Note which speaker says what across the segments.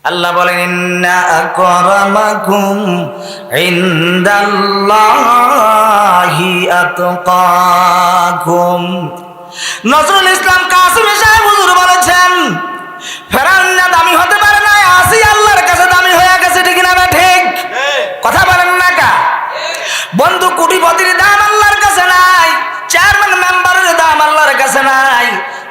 Speaker 1: আল্লাহ বলেন ইন্না আকরামাকুম ইনদাল্লাহি আতকাকুম। নজরুল ইসলাম কাসিমি সাহেব হুজুর বলেছেন ফেরাউন না দামি হতে পারে না, আসি আল্লাহর কাছে দামি হয়ে গেছে। ঠিক না? ঠিক কথা বলেন না কা? বন্ধু, কোটিপতির দাম আল্লাহর কাছে নাই, চেয়ারম্যান মেম্বারের দাম আল্লাহর কাছে নাই,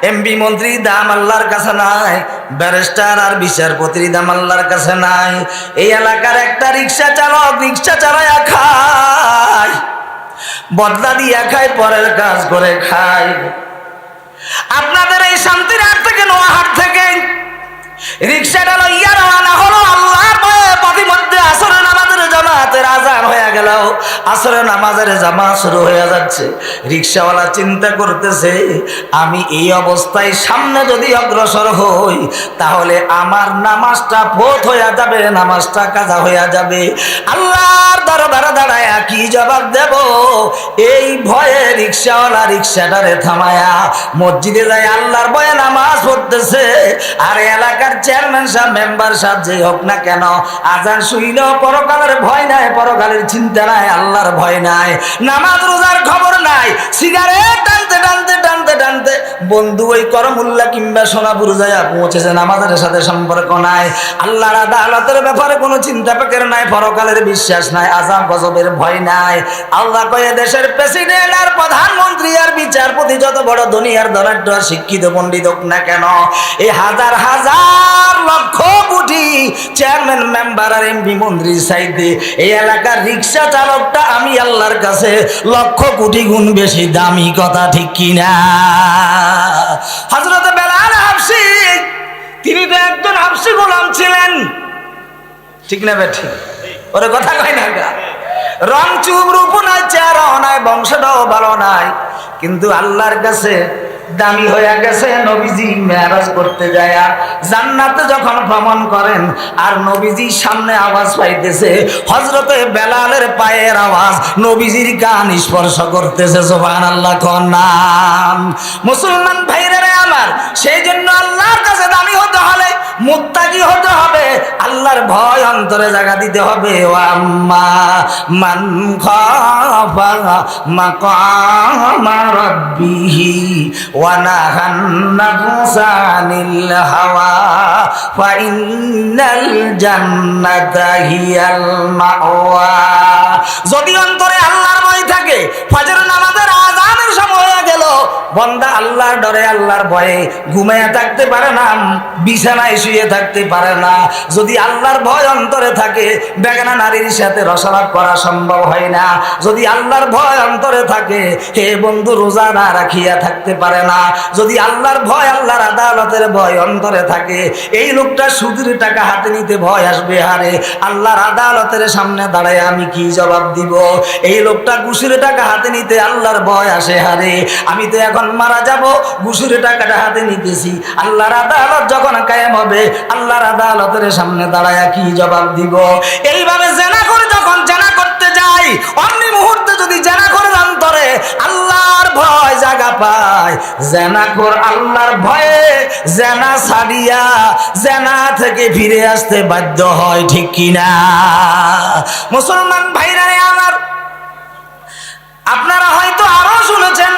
Speaker 1: এমপি মন্ত্রীর দাম আল্লাহর কাছে নাই, ব্যারিস্টার আর বিচারপতির দাম আল্লাহর কাছে নাই। এই এলাকার একটা রিক্সা চালক রিক্সা চালায়া খায়, বদলা দিয়া খায়, পরের কাজ করে খায়। আপনাদের এই শান্তির হাট থেকে নোয়াহাট থেকে রিক্সাটা লইয়া রওনা হলো আল্লাহর ভয়ে। পথিমধ্যে আসরের নামাজের জামাতের আযান হয়ে গেল, আসরের নামাজের জামাত শুরু হয়ে যাচ্ছে। রিক্সাওয়ালা চিন্তা করতেছে, আমি এই অবস্থায় সামনে যদি অগ্রসর হই তাহলে আমার নামাজটা ফৌত হয়ে যাবে, নামাজটা কাজা হয়ে যাবে। আল্লাহর দরবারে দাঁড়ায় কি জবাব দেব? এই ভয়ে রিক্সাওয়ালা রিক্সাটারে থামায়া মসজিদে যায় আল্লাহর ভয়ে নামাজ পড়তেছে। আর এলাকার চেয়ারম্যান সাহেব মেম্বার সাহেব যে হোক না কেন, আজান শুইলেও পরকালের ভয় নাই, পরকালের চিন্তা নাই, আল্লাহর ভয় নাই, নামাজ রোজার খবর নাই, সিগারেট টানতে টানতে টানতে টানতে বন্ধু ওই করমুল্লা কিংবা সোনাপুর যায় পৌঁছেছে। নামাজের সাথে সম্পর্ক নাই, আল্লাহর আদালতের ব্যাপারে কোনো চিন্তা ফিকির নাই, পরকালের বিশ্বাস নাই, আযাব গজবের ভয় নাই। আল্লাহ কয়ে দেশের প্রেসিডেন্ট আর প্রধানমন্ত্রী আর বিচারপতি যত বড় দুনিয়ার ধনাঢ্য শিক্ষিত পণ্ডিত হোক না কেন, এই হাজার হাজার লক্ষ কোটি চেয়ারম্যান মেম্বার আর এমপি মন্ত্রী চাইতে এই এলাকার রিক্সা চালকটা আমি আল্লাহর কাছে লক্ষ কোটি গুণ বেশি দামি। কথা ঠিক কিনা? হযরত বেলাল হাবশী, তিনি তো একজন হাবশী গোলাম ছিলেন। ঠিক না বেঠি? ওরে কথা কয় না গা? রং চুপ রূপ নাই, চেহারাও নাই, বংশটাও ভালো নাই, কিন্তু আল্লাহর কাছে দামি হয়ে গেছে। নবীজি মেরাজ করতে যায় জান্নাতে যখন ভ্রমণ করেন আর নবীজি সামনে আওয়াজ পাইতেছে, হযরতে বেলালের পায়ের আওয়াজ নবীজির কান স্পর্শ করতেছে। সুবহানাল্লাহ কোন নাম। মুসলমান ভাইরা আমার, সেই জন্য আল্লাহর কাছে দামি হতে হলে মুত্তাকি হতে হবে, আল্লাহর ভয় অন্তরে জায়গা দিতে হবে। ওয়াম্মা মান খাফা মাকামা রাব্বিহি ওয়া নাহান নাফসা আনিল হাওয়া ফাইন্নাল জান্নাতা হিয়াল মাওয়া। যদি অন্তরে আল্লাহর ভয় থাকে, ফজর নামাজের আযানের সময় হয়ে গেল, বান্দা আল্লাহর ডরে আল্লাহর ভয়ে ঘুমায়া থাকতে পারে না, বিছানায় শুয়ে থাকতে পারে না। যদি আল্লাহর ভয় অন্তরে থাকে, বেগানা নারীর সাথে রসালাপ করা সম্ভব হয় না। যদি আল্লাহর ভয় অন্তরে থাকে, হে বন্ধু, রোজা না রাখিয়া থাকতে পারে না। যদি আল্লাহর ভয়, আল্লাহর আদালতের ভয় অন্তরে থাকে, এই লোকটা সুদের টাকা হাতে নিতে ভয় আসবে, হারে আল্লাহর আদালতের সামনে দাঁড়ায় আমি কি জবাব দিব? এই লোকটা ঘুষের টাকা হাতে নিতে আল্লাহর ভয় আসে, হারে আমি তো এখন মারা যাব, ঘুষের টাকাটা হাতে নিতেছি, আল্লাহর আদালত যখন কায়েম হবে আল্লাহর আদালতের সামনে দাঁড়ায় কি জবাব দিব? এইভাবে জেনা করে যখন জেনা করতে যাই, অমনি মুহূর্তে যদি জেনা করে অন্তরে আল্লাহর ভয় জায়গা পায়, জেনা কর আল্লাহর ভয়ে জেনা ছাড়িয়া জেনা থেকে ফিরে আসতে বাধ্য হয়। ঠিক কিনা? মুসলমান ভাইরা আমার, আপনারা হয়তো আরো শুনেছেন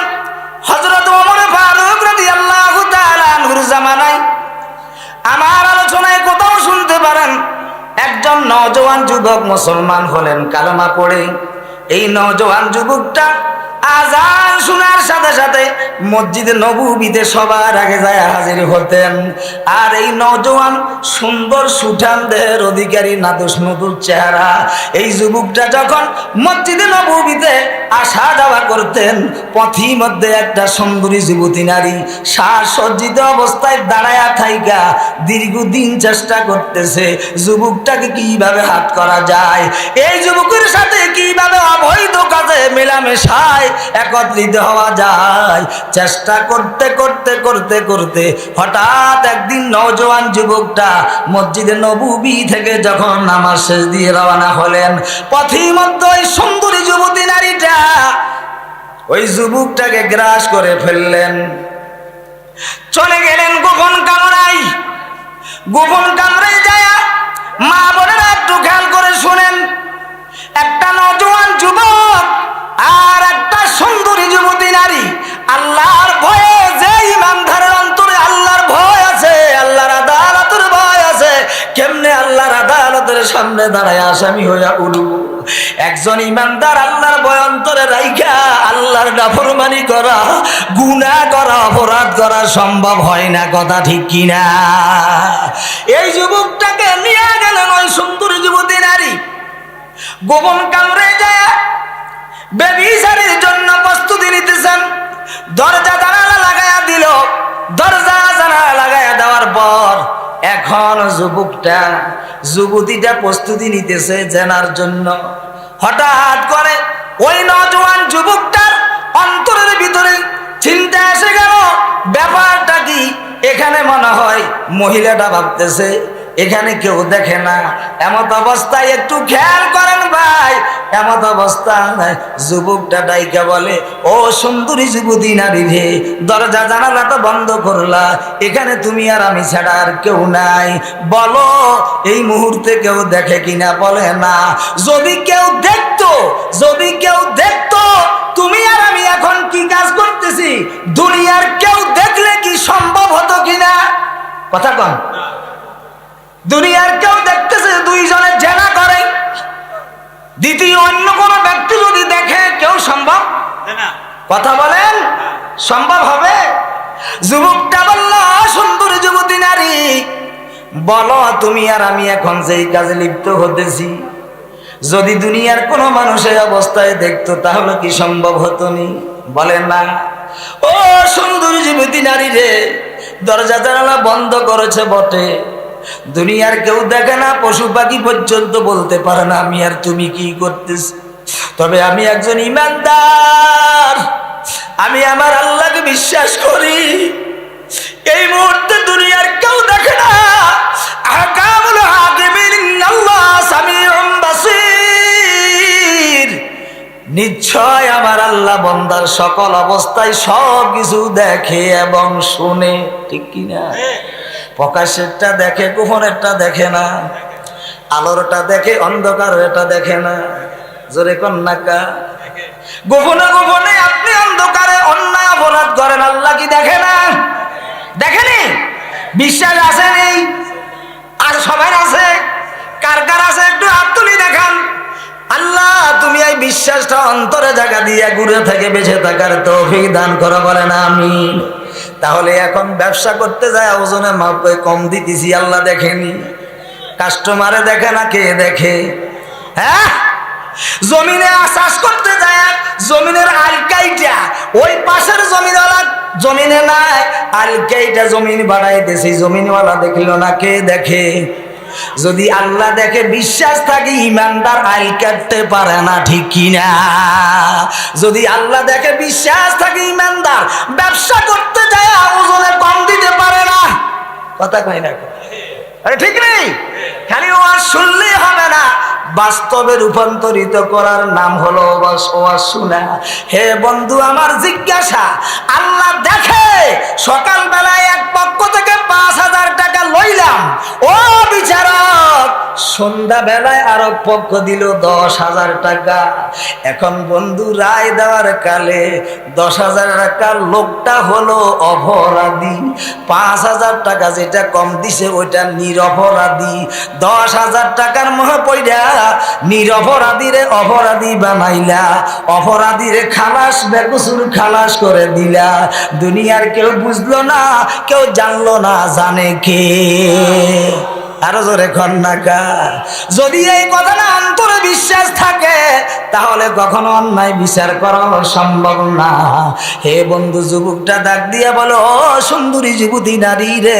Speaker 1: হযরত ওমর ফারুক রাদিয়াল্লাহু তাআলা আনহুর জামানায়, আমার আলোচনায় কোথাও শুনতে পারেন, একজন নওজোয়ান যুবক মুসলমান হলেন কালেমা পড়ে। এই নওজোয়ান যুবকটা আযান শোনার সাথে সাথে মসজিদে নববীতে সবার আগে যায় হাজির হতেন। আর এই নওজোয়ান সুন্দর সুঠাম দেহের অধিকারী, নাদুস নুদুস চেহারা, এই যুবকটা যখন মসজিদে নববীতে আসা যাওয়া করতেন, পথি মধ্যে একটা সুন্দরী যুবতী নারী সাজসজ্জিত অবস্থায় দাঁড়ায়া থাইকা দীর্ঘদিন চেষ্টা করতেছে যুবকটাকে কিভাবে হাত করা যায়, এই যুবকের সাথে কিভাবে অবৈধ কাজে মেলামেশায় একত্রিত হওয়া যায়। চেষ্টা করতে করতে করতে করতে হঠাৎ একদিন নওজোয়ান যুবকটা মসজিদে নববী থেকে যখন নামাজ শেষ দিয়ে রওনা হলেন, পথের মধ্যে ওই সুন্দরী যুবতী নারীটা ওই যুবকটাকে গ্রাস করে ফেললেন। চলে গেলেন গোপন কামরায়, গোপন কামরায় যায় সামনে দাঁড়ায় আসামি হইয়া উঠব। একজন ইমানদার আল্লাহর ভয় অন্তরে রাইখা আল্লাহর নাফরমানি করা, গুনাহ করা, অপরাধ করা সম্ভব হয় না, কথা ঠিক কিনা? এই যুবকটাকে নিয়ে গেলেন ওই সুন্দর যুবতী নারী, গোপন কামরে যায় ব্যভিচারের জন্য প্রস্তুতি নিতেছেন। দরজা জানালা লাগায়া দিল। দরজা জানালা লাগায়া দেওয়ার পর এখন যুবতীটা প্রস্তুতি নিতেছে জেনার জন্য। হঠাৎ করে ওই নওজোয়ান যুবকটার অন্তরের ভিতরে চিন্তা এসে গেল, ব্যাপারটা কি? এখানে মনে হয় মহিলাটা ভাবতেছে এখানে কেউ দেখে না। এমত অবস্থায় একটু খেয়াল করেন ভাই, এমত অবস্থায় যুবকটা ডাইকা বলে, ও সুন্দরী যুবতী নারী রে, দরজা জানালা তো বন্ধ করলা, এখানে তুমি আর আমি ছাড়া আর কেউ নাই, বলো এই মুহূর্তে কেউ দেখে কিনা? বলে না। যদি কেউ দেখতো তুমি আর আমি এখন কি কাজ করতেছি, দুনিয়ার কেউ দেখলে কি সম্ভব হতো কিনা? কথা কন। দুনিয়ার কেউ দেখতেছে দুইজনে জেনা করে, দ্বিতীয় অন্য কোন ব্যক্তি যদি দেখে, কেউ সম্ভব? কথা বলেন, সম্ভব হবে? যুবকটা বলল, সুন্দর যুবতী নারী, বলো তুমি আর আমি এখন যেই কাজে লিপ্ত হতেছি, যদি দুনিয়ার কোনো মানুষের অবস্থায় দেখতো তাহলে কি সম্ভব হতো নি? বলে না। ও সুন্দর যুবতী নারী রে, দরজা জানালা বন্ধ করেছে বটে, দুনিয়ার কেউ দেখে না, পশু পাখি পর্যন্ত বলতে পারে না আমি আর তুমি কি করতেছি, তবে আমি একজন ইমানদার, আমি আমার আল্লাহকে বিশ্বাস করি। এই মুহূর্তে দুনিয়ার কেউ দেখে না, আহকামুল হাকিমিন আল্লাহ সামিউম বাসীর, নিশ্চয় আমার আল্লাহ বান্দার সকল অবস্থায় সব কিছু দেখে এবং শুনে, ঠিক কিনা? প্রকাশেরটা দেখে, গোপনেরটা দেখে না, আলোরটা দেখে, অন্ধকারেরটা দেখে না। জোরে কন্যাকা, গোপনে গোপনে আপনি অন্ধকারে অন্যায় অপরাধ করেন, আল্লাহ কি দেখে না? দেখেনি? বিশ্বাস আছে নেই? আর সবার আছে? কার কার আছে একটু হাত তুলি দেখান। আল্লাহ তুমি এই বিশ্বাসটা অন্তরে জায়গা দিয়ে ঘুরে থেকে বেঁচে থাকার তৌফিক দান করো, বলেন আমিন। তাহলে এখন ব্যবসা করতে যায় ওজনে মাপে কম দিতেছি, আল্লাহ দেখেনি? কাস্টমারে দেখে না, কে দেখে? হ্যাঁ, জমিনে চাষ করতে যায়, জমিনের আলকাইটা ওই পাশের জমিনওয়ালা জমিনে নাই, আলকাইটা জমিন বাড়াইতেছে, জমিনওয়ালা দেখল না, কে দেখে? যদি আল্লাহ দেখে বিশ্বাস থাকে, ইমানদার আইল কাটতে পারে না, ঠিক কিনা? যদি আল্লাহ দেখে বিশ্বাস থাকে, ইমানদার ব্যবসা করতে যায় ওজনে কম দিতে পারে না, কথা কয় না? আরে ঠিক নেই? খালি ওয়াজ শুনলেই হবে না, বাস্তবে রূপান্তরিত করার নাম হলো ওয়াজ শোনা। হে বন্ধু আমার জিজ্ঞাসা, আল্লাহ দেখে সকালবেলায় এক পক্ষ থেকে 5,000 টাকা লইলাম, ও বিচারক সন্ধ্যা বেলায় আরো পক্ষ দিল 10,000 টাকা। এখন বন্ধু রায় দেওয়ার কালে 10,000 টাকার লোকটা হলো অপরাধী, 5,000 টাকা যেটা কম দিছে ওইটা নিরপরাধী। 10,000 টাকার মোহে পইড়া নিরপরাধীরে অপরাধী বানাইলা, অপরাধীরে খালাস বেকসুর খালাস করে দিলা। দুনিয়ার কেউ বুঝলো না, কেউ জানলো না, জানে কে? আরো জোরে কন্যাকা। যদি এই কথাটা অন্তরে বিশ্বাস থাকে তাহলে কখনো অন্যায় বিচার করা সম্ভব না। হে বন্ধু, যুবকটা ডাক দিয়া বলো, ও সুন্দরী যুবতী নারী রে,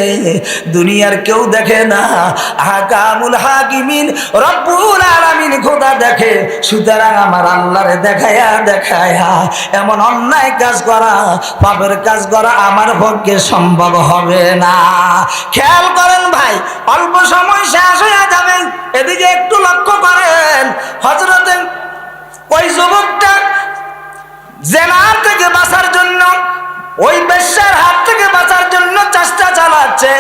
Speaker 1: দুনিয়ার কেউ দেখে না, আহকামুল হাকিমিন রব্বুল আলামিন খোদা দেখে, সুতরাং আমার আল্লাহরে দেখায়া দেখায়া এমন অন্যায় কাজ করা, পাপের কাজ করা আমার পক্ষে সম্ভব হবে না। খেয়াল করেন ভাই, অল্প সময় শেষ হয়ে যাবে, এদিকে একটু লক্ষ্য করেন। হযরতে ওই যুবকটা জেনার থেকে বাঁচার জন্য, ওই বেশ্যার হাত থেকে বাঁচার জন্য চেষ্টা চালাচ্ছে,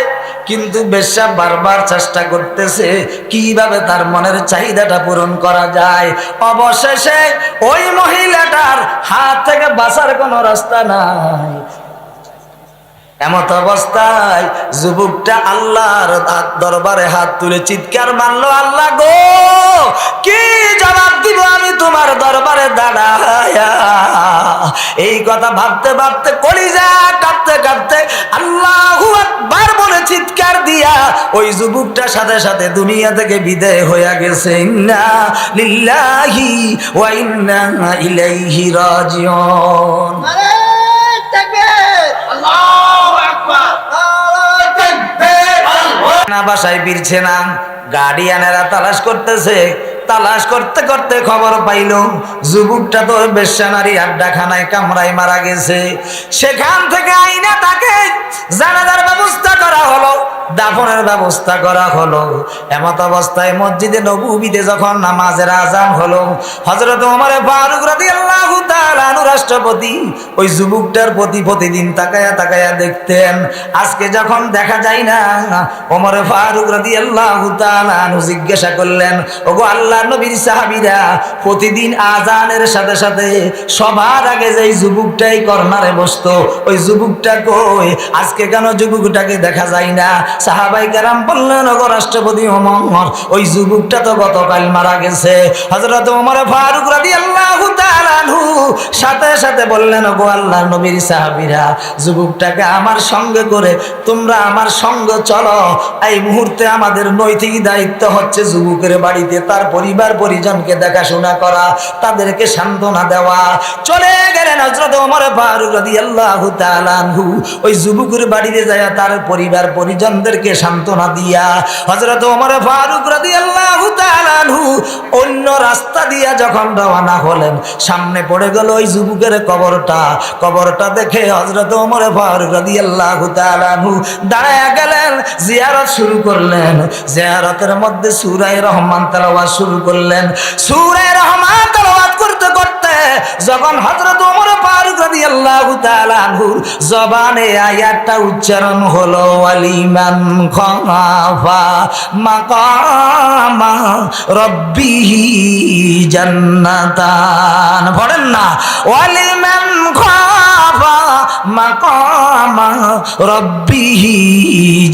Speaker 1: কিন্তু বেশ্যা বারবার চেষ্টা করতেছে কিভাবে তার মনের চাহিদাটা পূরণ করা যায়। অবশেষে ওই মহিলাটার হাত থেকে বাঁচার কোনো রাস্তা নাই, এমত অবস্থায় যুবকটা আল্লাহর দরবারে হাত তুলে চিৎকার মারলো, আল্লাহ গো, কি জবাব দিব আমি তোমার দরবারে দাঁড়ায়া? এই কথা ভাবতে ভাবতে কলিজা কাঁপতে কাঁপতে আল্লাহু আকবার বলে চিৎকার দিয়া ওই যুবকটার সাথে সাথে দুনিয়া থেকে বিদায় হয়ে গেছে। ইন্না লিল্লাহি ওয়া ইন্না ইলাইহি রাজিউন। বাসায় ফিরছে না, গার্ডিয়ানেরা তালাশ করতেছে, তালাশ করতে করতে খবর পাইল যুবকটা তো বেশ্যা নারী আড্ডাখানায় কামড়ায় মারা গেছে। সেখান থেকে আইনা তাকে জানাজার ব্যবস্থা করা হলো, দাফনের ব্যবস্থা করা হলো। এমত অবস্থায় মসজিদে নববীতে যখন নামাজের আযান হলো, হযরত ওমর ফারুক রাদিয়াল্লাহু তাআলা আনহু রাষ্ট্রপতি ওই যুবকটার প্রতি প্রতিদিন তাকায়া তাকায়া দেখতেন। আজকে যখন দেখা যায় না, ওমর ফারুক রাদিয়াল্লাহু তাআলা আনহু জিজ্ঞাসা করলেন, ওগো আল্লাহর নবীর সাহাবীরা, প্রতিদিন আযানের সাথে সাথে সবার আগে যে যুবকটাই কর্নারে বসতো, ওই যুবকটা কই? আজকে কেন যুবকটাকে দেখা যায় না? সাহাবায়ে কেরাম বললেন, ওগো রাষ্ট্রপতি ওমর, ওই যুবকটা তো গতকাল মারা গেছে। হযরত ওমর ফারুক রাদিয়াল্লাহু তাআলা আনহু সাথে সাথে বললেন, ওগো আল্লাহর নবীর সাহাবীরা, যুবকটাকে আমার সঙ্গে করে তোমরা আমার সঙ্গে চলো। এই মুহূর্তে আমাদের নৈতিক দায়িত্ব হচ্ছে যুবকের বাড়িতে তার পরিবার পরিজনকে দেখাশোনা করা, তাদেরকে সান্ত্বনা দেওয়া। চলে গেলেন হযরত ওমর ফারুক রাদিয়াল্লাহু তাআলা আনহু ওই যুবকের বাড়িতে যায় তার পরিবার পরিজনদেরকে সান্ত্বনা দিয়া হযরত ওমর ফারুক রাদিয়াল্লাহু তাআলা আনহু অন্য রাস্তা দিয়া যখন রওনা হলেন, সামনে পড়ে গেল ওই যুবকের কবরটা। কবরটা দেখে হযরত ওমর ফারুক রাদিয়াল্লাহু তাআলা আনহু দাঁড়ায়া গেলেন, জিয়ারত শুরু করলেন। জিয়ারতের মধ্যে সূরা রহমান তেলাওয়াত শুরু করলেন। সূরা রহমান তেলাওয়াত করতে করতে যখন হযরত ওমর ফারুক রাদিয়াল্লাহু তাআলা আনহুর জবানে আয়াতটা উচ্চারণ হলো, ওয়ালিমান খাফা মাকামা রাব্বিহি জান্নাতান। পড়েন না, ওয়ালিমান খাফা মাকামা রাব্বিহি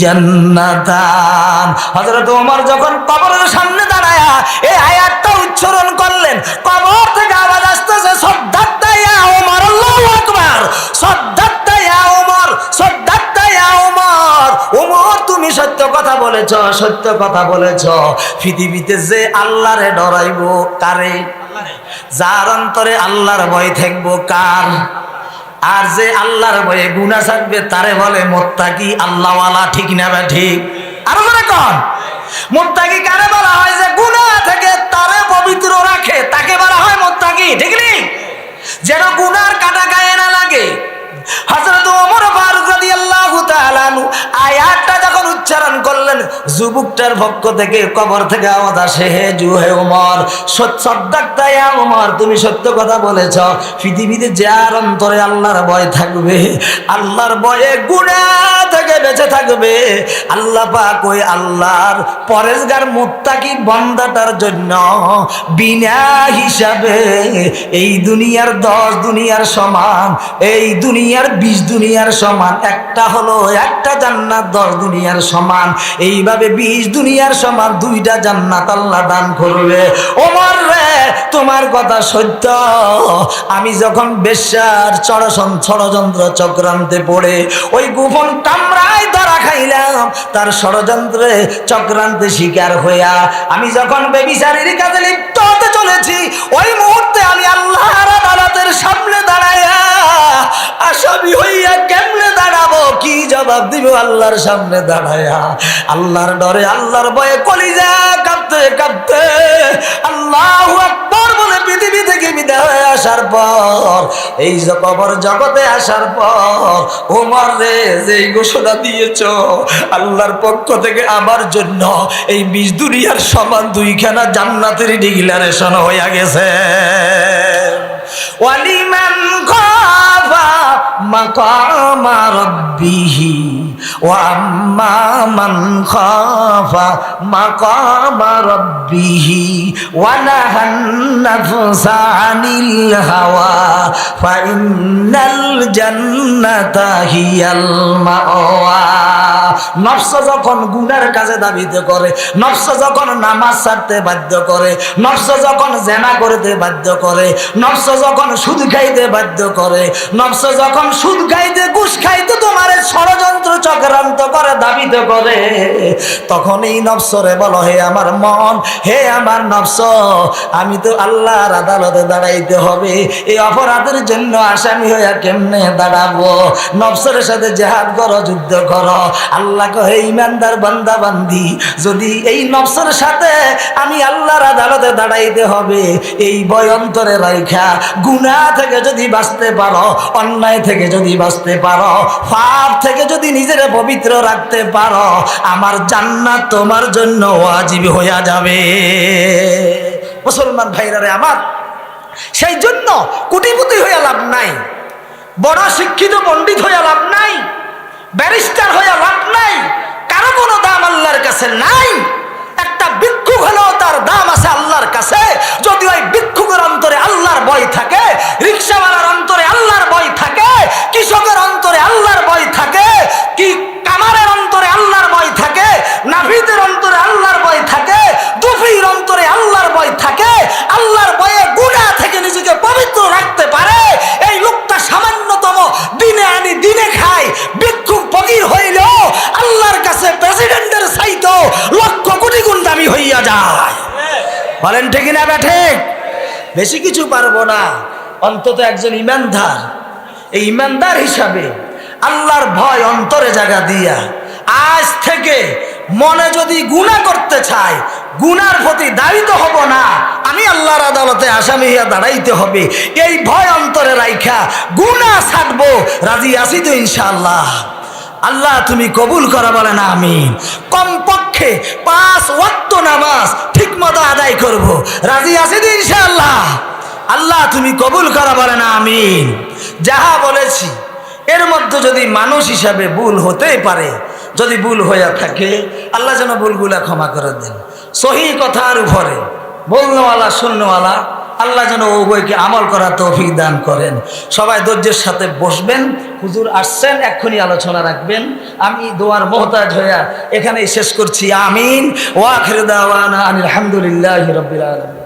Speaker 1: জান্নাতান। হযরত ওমর যখন কবরের সামনে দাঁড়ায়া এই আয়াতটা উচ্চারণ করলেন, কবর থেকে আওয়াজ আসতেছে, সাদ্দাক্তা ইয়া ওমর, আল্লাহু আকবার, সাদ্দাক্তা ইয়া ওমর, সাদ্দাক্তা ইয়া ওমর। ওমর, তুমি সত্য কথা বলেছ, সত্য কথা বলেছ। পৃথিবীতে যে আল্লাহরে ডরাইবো কারে? যার অন্তরে আল্লাহর ভয় থাকবো কার? আর যে আল্লাহর ভয়ে গুনাহ ছাড়বে তারে বলে মুত্তাকি, আল্লাহওয়ালা। ঠিক না বা ঠিক? আরো করে কোন মুত্তাকি কারে বলা হয়? যে গুনাহ থেকে তারে পবিত্র রাখে, তাকে বলা হয় মুত্তাকি। ঠিক নেই? যেন গুনার কাটা গায়ে না লাগে। হযরত ওমর ফারুক রাদিয়াল্লাহু তাআলা আনহু আয়াতটা যখন উচ্চারণ করলেন, যুবকটার পক্ষ থেকে কবর থেকে আওয়াজ আসে, হে জুহে ওমর, সাদ্দাক্তা ইয়া ওমর, তুমি সত্য কথা বলেছ। পৃথিবীতে যার অন্তরে আল্লাহর ভয় থাকবে, আল্লাহর ভয়ে গুনাহ থেকে বেঁচে থাকবে, আল্লাহ পাক ওই আল্লাহর পরেজগার মুত্তাকি বান্দাটার জন্য বিনা হিসাবে এই দুনিয়ার 10 দুনিয়ার সমান, এই দুনিয়ার 20 দুনিয়ার সমান, একটা হলো একটা জান্নাত 10 দুনিয়ার সমান, এইভাবে 20 দুনিয়ার সমান 2টা জান্নাত আল্লাহ দান করবে। ওমর রে, তোমার কথা সত্য। আমি যখন বেশ্যার ষড়যন্ত্র চক্রান্তে পড়ে ওই গোপন কামরায় ধরা খাইলাম, তার ষড়যন্ত্রে চক্রান্তে শিকার হইয়া আমি যখন বেবিচারীর কাজে লিপ্ত হতে চলেছি, ওই মুহূর্তে আমি আল্লাহর আদালতের সামনে দাঁড়াইয়া আসামি হইয়া কেমনে দাঁড়াবো? কি জবাব দিব আল্লাহর সামনে দাঁড়াইয়া? আল্লাহর ডরে, আল্লাহর ভয়ে কলিজা কাঁপতে কাঁপতে আল্লাহু আকবার বলে পৃথিবী থেকে বিদায় হয়ে আসার পর, এই কবর জগতে আসার পর, ওমর রে, যেই ঘোষণা দিয়েছ আল্লাহর পক্ষ থেকে আমার জন্য এই 20 দুনিয়ার সমান 2খানা জান্নাতের ডিক্লারেশন হইয়া গেছে। ওয়ালিমান খাফা মাকামা রাব্বিহি ওয়া আম্মা মান খাফা মাকামা রাব্বিহি ওয়া নাহান নাফসা আনিল হাওয়া ফাইন্নাল জান্নাতা হিয়াল মাওয়া। নফস যখন গুনার কাজে দাবিত করে, নফস যখন নামাজ ছাড়তে বাধ্য করে, নফস যখন জেনা করতে বাধ্য করে, নফস যখন সুদ খাইতে বাধ্য করে, নফস যখন সুদ খাইতে ঘুষ খাইতে তোমার ষড়যন্ত্র চক্রান্ত করে দাবিত করে, তখন এই নফসরে বলো, হে আমার মন, হে আমার নফস, আমি তো আল্লাহর আদালতে দাঁড়াইতে হবে, এই অপরাধের জন্য আসামি হইয়া কেমনে দাঁড়াবো? নফসের সাথে জিহাদ করো, যুদ্ধ করো। আল্লাহ কহে, ইমানদার বান্দা বান্দি, যদি এই নফসের সাথে আমি আল্লাহর আদালতে দাঁড়াইতে হবে, এই ভয় অন্তরে রাইখা গুনাহ থেকে যদি বাঁচতে পারো, অন্যায় থেকে যদি বাঁচতে পারো, পাপ থেকে যদি নিজের পবিত্র রাখতে পারো, আমার জান্নাত তোমার জন্য ওয়াজিব হইয়া যাবে। মুসলমান ভাইরা রে আমার, সেই জন্য কোটিপতি হইয়া লাভ নাই, বড় শিক্ষিত পণ্ডিত হইয়া লাভ নাই, ব্যারিস্টার হইয়া লাভ নাই, কারো কোনো দাম আল্লাহর কাছে নাই। একটা ভিক্ষুক হলেও তার দাম আছে আল্লাহর কাছে, যদি ওই ভিক্ষুকের অন্তরে আল্লাহর ভয় থাকে, রিক্সাওয়ালার অন্তরে আল্লাহর ভয় থাকে, কৃষকের অন্তরে আল্লাহর ভয় থাকে, কি কামারের অন্তরে আল্লাহর ভয় থাকে, নাফিদের অন্তরে আল্লাহর ভয় থাকে, দুফির অন্তরে আল্লাহর ভয় থাকে, আল্লাহর ভয়ে গুনাহ থেকে নিজেকে পবিত্র রাখতে পারে, এই লোকটা সামান্যতম দিনে আনি দিনে খায়, ভিক্ষুক ফকির হইলেও আল্লাহর কাছে প্রেসিডেন্টের চাইতো লক্ষ কোটি গুণ দামি হইয়া যায়। বলেন ঠিক না ঠিক? বেশি কিছু পারবো না, অন্তত একজন ইমানদার, এই ইমানদার হিসাবে আল্লাহর ভয় অন্তরে জায়গা দিয়া আজ থেকে মনে যদি গুনাহ করতে চাই, গুনার প্রতি দায়িত্ব হব না, আমি আল্লাহর আদালতে আসামি হইয়া দাঁড়াইতে হবে, এই ভয় অন্তরে রাইখা গুনাহ ছাড়বো। রাজি আছি তো ইনশাআল্লাহ? আল্লাহ তুমি কবুল করা, বলে না আমিন। কমপক্ষে 5 ওয়াক্ত নামাজ ঠিক মতো আদায় করব, রাজি আছি তো ইনশাআল্লাহ? আল্লাহ তুমি কবুল করা, বলে না আমিন। যাহা বলেছি এর মধ্যে যদি মানুষ হিসাবে ভুল হতেই পারে, যদি ভুল হইয়া থাকে আল্লাহ যেন ভুলগুলা ক্ষমা করে দেন। সহি কথার উপরে বলনেওয়ালা শুননেওয়ালা আল্লাহ যেন উভয়কে আমল করার তৌফিক দান করেন। সবাই ধৈর্যের সাথে বসবেন, হুজুর আসছেন, এক্ষুনি আলোচনা রাখবেন। আমি দোয়ার মোহতাজ হইয়া এখানেই শেষ করছি। আমিন। ওয়া আখিরু দাওয়ানা আনিল হামদুলিল্লাহি রাব্বিল আলামিন।